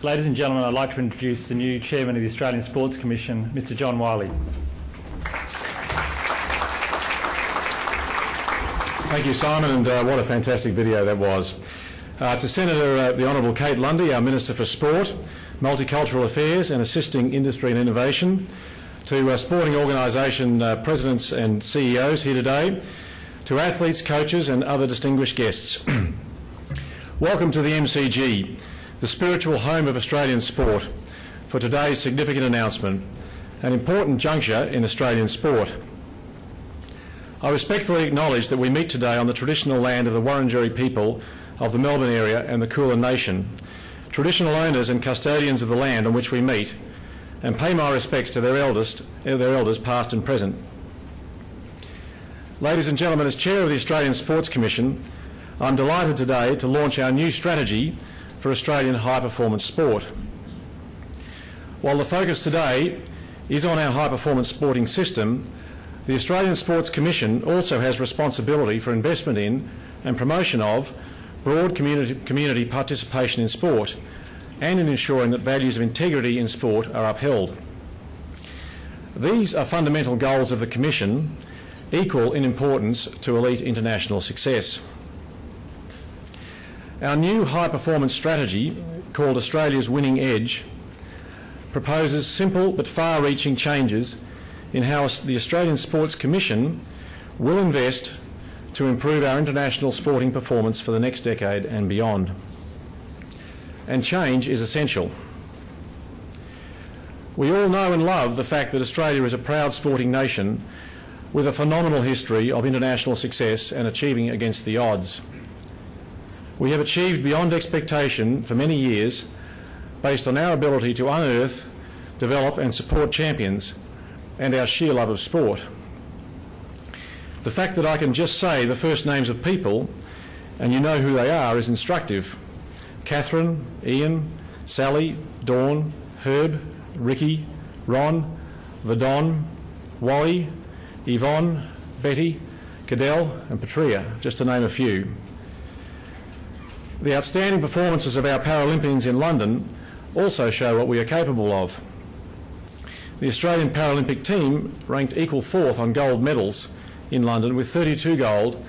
Ladies and gentlemen, I'd like to introduce the new Chairman of the Australian Sports Commission, Mr. John Wylie. Thank you, Simon, and what a fantastic video that was. To Senator the Honourable Kate Lundy, our Minister for Sport, Multicultural Affairs and Assisting Industry and Innovation, to sporting organisation presidents and CEOs here today, to athletes, coaches and other distinguished guests. Welcome to the MCG, the spiritual home of Australian sport, for today's significant announcement, an important juncture in Australian sport. I respectfully acknowledge that we meet today on the traditional land of the Wurundjeri people of the Melbourne area and the Kulin Nation, traditional owners and custodians of the land on which we meet, and pay my respects to their elders past and present. Ladies and gentlemen, as Chair of the Australian Sports Commission, I'm delighted today to launch our new strategy for Australian high-performance sport. While the focus today is on our high-performance sporting system, the Australian Sports Commission also has responsibility for investment in and promotion of broad community participation in sport and in ensuring that values of integrity in sport are upheld. These are fundamental goals of the Commission, equal in importance to elite international success. Our new high-performance strategy, called Australia's Winning Edge, proposes simple but far-reaching changes in how the Australian Sports Commission will invest to improve our international sporting performance for the next decade and beyond. And change is essential. We all know and love the fact that Australia is a proud sporting nation with a phenomenal history of international success and achieving against the odds. We have achieved beyond expectation for many years based on our ability to unearth, develop and support champions and our sheer love of sport. The fact that I can just say the first names of people and you know who they are is instructive. Catherine, Ian, Sally, Dawn, Herb, Ricky, Ron, the Don, Wally, Yvonne, Betty, Cadell and Patria, just to name a few. The outstanding performances of our Paralympians in London also show what we are capable of. The Australian Paralympic team ranked equal fourth on gold medals in London with 32 gold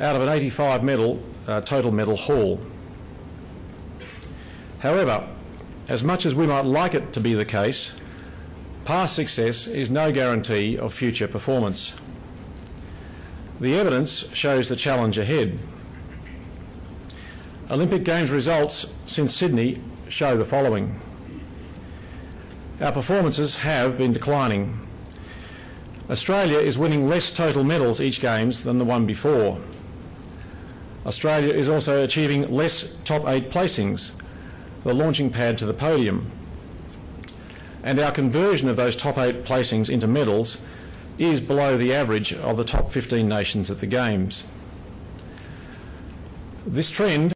out of an 85 medal total medal haul. However, as much as we might like it to be the case, past success is no guarantee of future performance. The evidence shows the challenge ahead. Olympic Games results since Sydney show the following. Our performances have been declining. Australia is winning less total medals each Games than the one before. Australia is also achieving less top 8 placings, the launching pad to the podium. And our conversion of those top 8 placings into medals is below the average of the top 15 nations at the Games. This trend